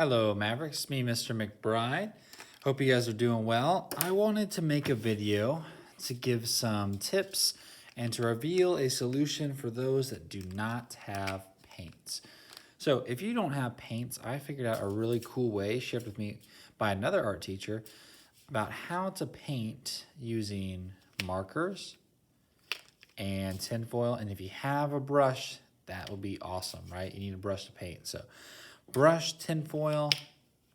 Hello Mavericks, me Mr. McBride. Hope you guys are doing well. I wanted to make a video to give some tips and to reveal a solution for those that do not have paints. So if you don't have paints, I figured out a really cool way shared with me by another art teacher about how to paint using markers and tinfoil. And if you have a brush, that will be awesome, right? You need a brush to paint. So brush, tinfoil,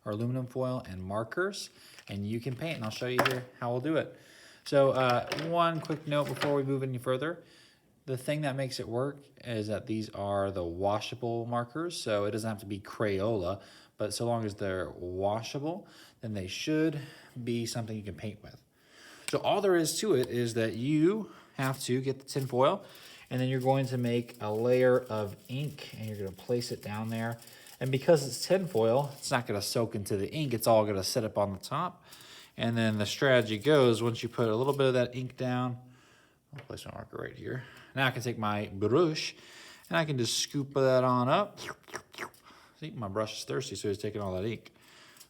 or aluminum foil, and markers, and you can paint, and I'll show you here how we'll do it. So one quick note before we move any further. The thing that makes it work is that these are the washable markers, so it doesn't have to be Crayola, but so long as they're washable, then they should be something you can paint with. So all there is to it is that you have to get the tinfoil, and then you're going to make a layer of ink, and you're going to place it down there. And because it's tinfoil, it's not going to soak into the ink. It's all going to sit up on the top. And then the strategy goes, once you put a little bit of that ink down, I'll place my marker right here. Now I can take my brush, and I can just scoop that on up. See, my brush is thirsty, so it's taking all that ink.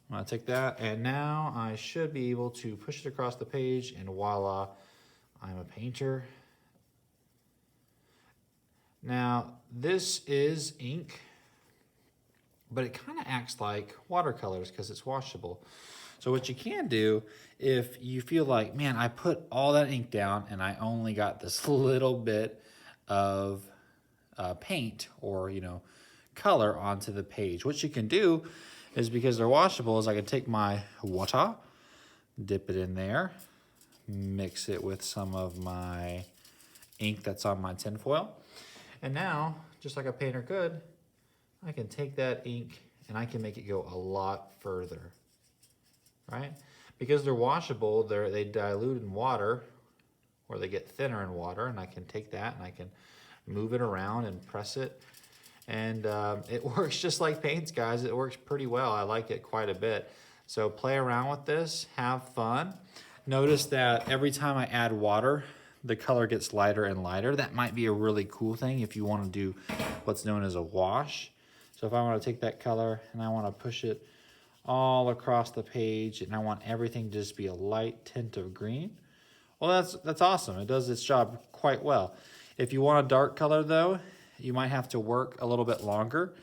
I'm going to take that, and now I should be able to push it across the page, and voila, I'm a painter. Now, this is ink, but it kind of acts like watercolors because it's washable. So what you can do, if you feel like, man, I put all that ink down and I only got this little bit of paint or, color onto the page. What you can do is, because they're washable, is I can take my water, dip it in there, mix it with some of my ink that's on my tinfoil. And now, just like a painter could, I can take that ink and I can make it go a lot further, right? Because they're washable, they dilute in water, or they get thinner in water, and I can take that and I can move it around and press it. And it works just like paints, guys. It works pretty well. I like it quite a bit. So play around with this, have fun. Notice that every time I add water, the color gets lighter and lighter. That might be a really cool thing if you want to do what's known as a wash. So if I want to take that color and I want to push it all across the page, and I want everything to just be a light tint of green, well, that's awesome. It does its job quite well. If you want a dark color, though, you might have to work a little bit longer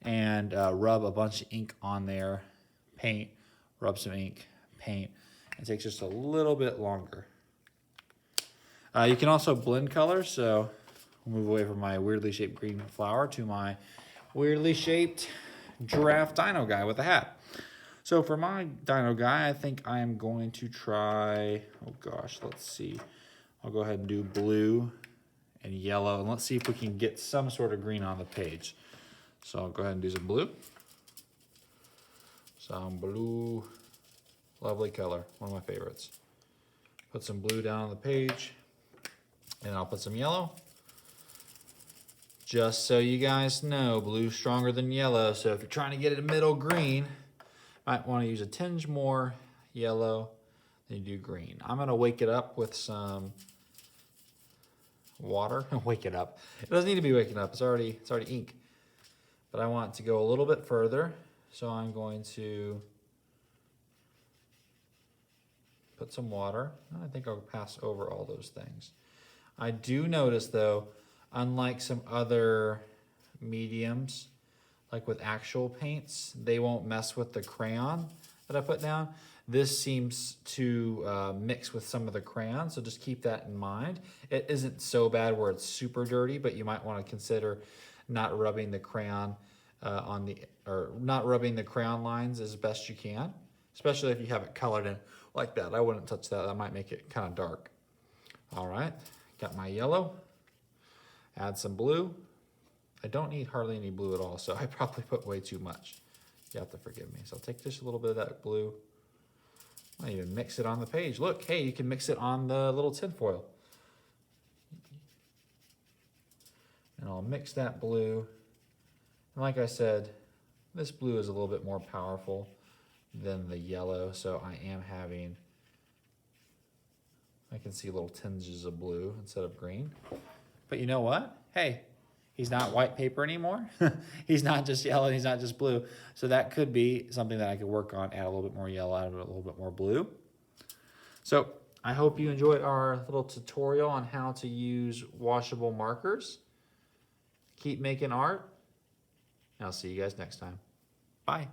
and rub a bunch of ink on there, paint, rub some ink, paint. It takes just a little bit longer. You can also blend colors, so we'll move away from my weirdly shaped green flower to my weirdly shaped giraffe dino guy with a hat. So for my dino guy, I think I'm going to try, oh gosh, let's see. I'll go ahead and do blue and yellow, and let's see if we can get some sort of green on the page. So I'll go ahead and do some blue. Some blue, lovely color, one of my favorites. Put some blue down on the page, and I'll put some yellow. Just so you guys know, blue's stronger than yellow, so if you're trying to get a middle green, might want to use a tinge more yellow than you do green. I'm going to wake it up with some water. Wake it up. It doesn't need to be waking up. It's already ink. But I want it to go a little bit further, so I'm going to put some water. I think I'll pass over all those things. I do notice, though, unlike some other mediums, like with actual paints, they won't mess with the crayon that I put down. This seems to mix with some of the crayon, so just keep that in mind. It isn't so bad where it's super dirty, but you might want to consider not rubbing the crayon not rubbing the crayon lines as best you can, especially if you have it colored in like that. I wouldn't touch that. That might make it kind of dark. All right, got my yellow. Add some blue. I don't need hardly any blue at all, so I probably put way too much. You have to forgive me. So I'll take just a little bit of that blue. I might even mix it on the page. Look, hey, you can mix it on the little tinfoil. And I'll mix that blue. And like I said, this blue is a little bit more powerful than the yellow, so I can see little tinges of blue instead of green. But you know what? Hey, He's not white paper anymore. He's not just yellow, and he's not just blue. So that could be something that I could work on, add a little bit more yellow, add a little bit more blue. So I hope you enjoyed our little tutorial on how to use washable markers. Keep making art, and I'll see you guys next time. Bye.